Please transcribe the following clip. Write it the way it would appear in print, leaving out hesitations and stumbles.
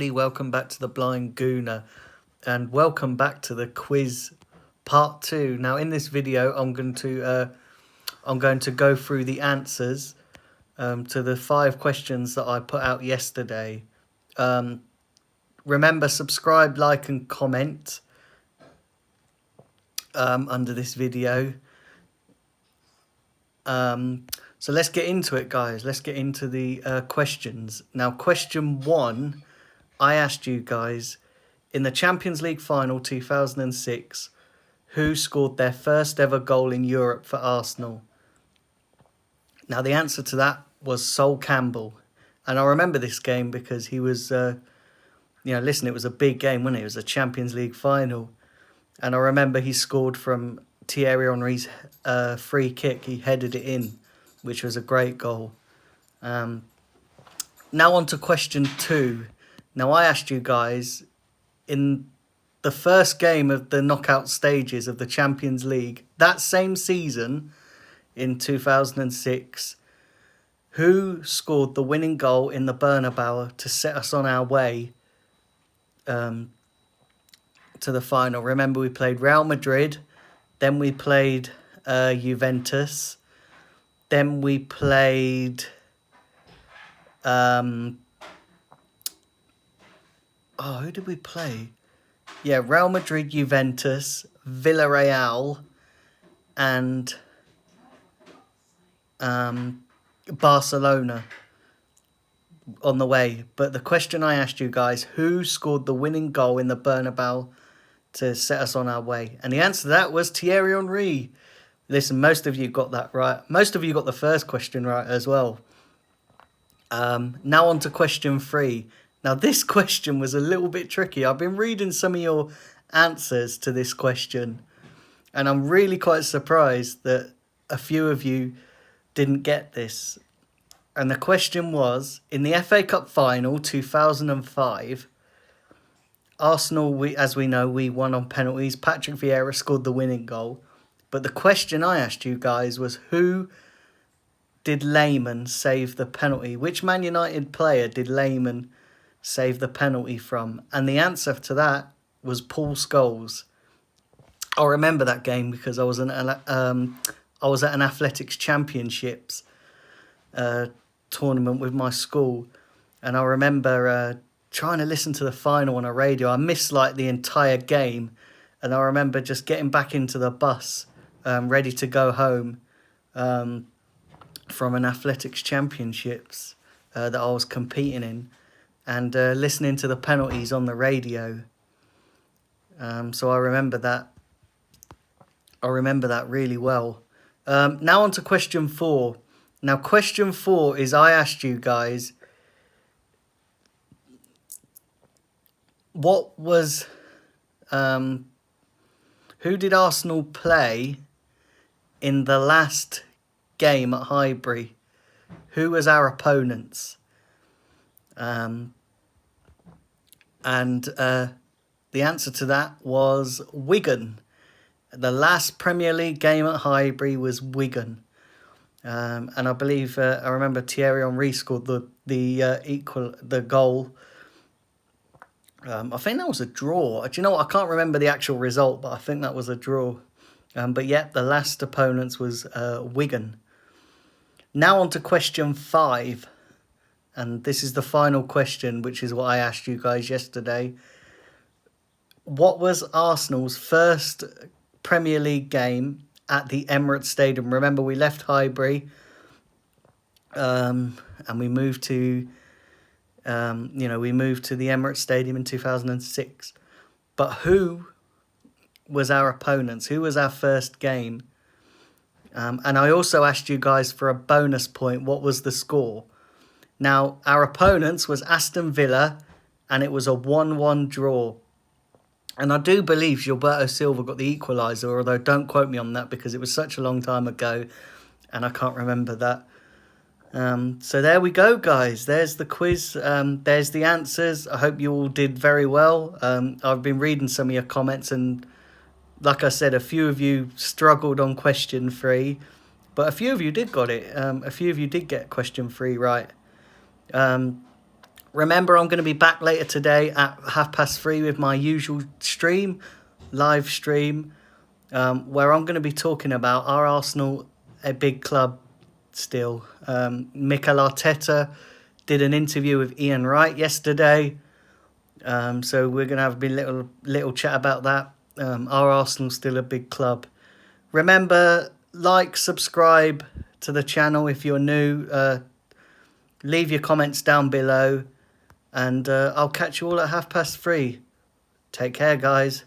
everybody, welcome back to the Blind Gooner and welcome back to the quiz part 2. Now in this video I'm going to go through the answers to the 5 questions that I put out yesterday. Remember, subscribe, like and comment under this video. So let's get into it, guys. Let's get into the questions. Now, question 1, I asked you guys, in the Champions League final 2006, who scored their first ever goal in Europe for Arsenal? Now, the answer to that was Sol Campbell. And I remember this game because he was, listen, it was a big game, wasn't it? It was a Champions League final. And I remember he scored from Thierry Henry's free kick. He headed it in, which was a great goal. Now on to question 2. Now I asked you guys, in the first game of the knockout stages of the Champions League, that same season in 2006, who scored the winning goal in the Bernabeu to set us on our way to the final? Remember, we played Real Madrid, then we played Juventus, then we played who did we play? Yeah, Real Madrid, Juventus, Villarreal, and Barcelona on the way. But the question I asked you guys, who scored the winning goal in the Bernabeu to set us on our way? And the answer to that was Thierry Henry. Listen, most of you got that right. Most of you got the first question right as well. Now on to question 3. Now this question was a little bit tricky. I've been reading some of your answers to this question, and I'm really quite surprised that a few of you didn't get this. And the question was, in the FA Cup final 2005, Arsenal, as we know, we won on penalties. Patrick Vieira scored the winning goal. But the question I asked you guys was, who did Lehmann save the penalty? Which Man United player did Lehmann save the penalty from? And the answer to that was Paul Scholes. I remember that game because I was at an athletics championships tournament with my school, and I remember trying to listen to the final on a radio. I missed like the entire game, and I remember just getting back into the bus, ready to go home from an athletics championships that I was competing in, and listening to the penalties on the radio. So I remember that. I remember that really well. Now on to question 4. Now question 4 is, I asked you guys, what was who did Arsenal play in the last game at Highbury? Who was our opponents? And the answer to that was Wigan. The last Premier League game at Highbury was Wigan. And I believe I remember Thierry Henry scored the goal. I think that was a draw. Do you know what? I can't remember the actual result, but I think that was a draw. But yeah, the last opponents was Wigan. Now on to question 5. And this is the final question, which is what I asked you guys yesterday. What was Arsenal's first Premier League game at the Emirates Stadium? Remember, we left Highbury and we moved to the Emirates Stadium in 2006. But who was our opponents? Who was our first game? And I also asked you guys for a bonus point. What was the score? Now, our opponents was Aston Villa, and it was a 1-1 draw. And I do believe Gilberto Silva got the equaliser, although don't quote me on that because it was such a long time ago and I can't remember that. So there we go, guys. There's the quiz. There's the answers. I hope you all did very well. I've been reading some of your comments, and like I said, a few of you struggled on question 3, but a few of you did got it. A few of you did get question 3 right. Remember, I'm going to be back later today at 3:30 with my usual live stream, where I'm going to be talking about our Arsenal, a big club still. Mikel Arteta did an interview with Ian Wright yesterday, so we're going to have a little chat about that. Our Arsenal's still a big club. Remember, like, subscribe to the channel if you're new. Leave your comments down below, and I'll catch you all at 3:30. Take care, guys.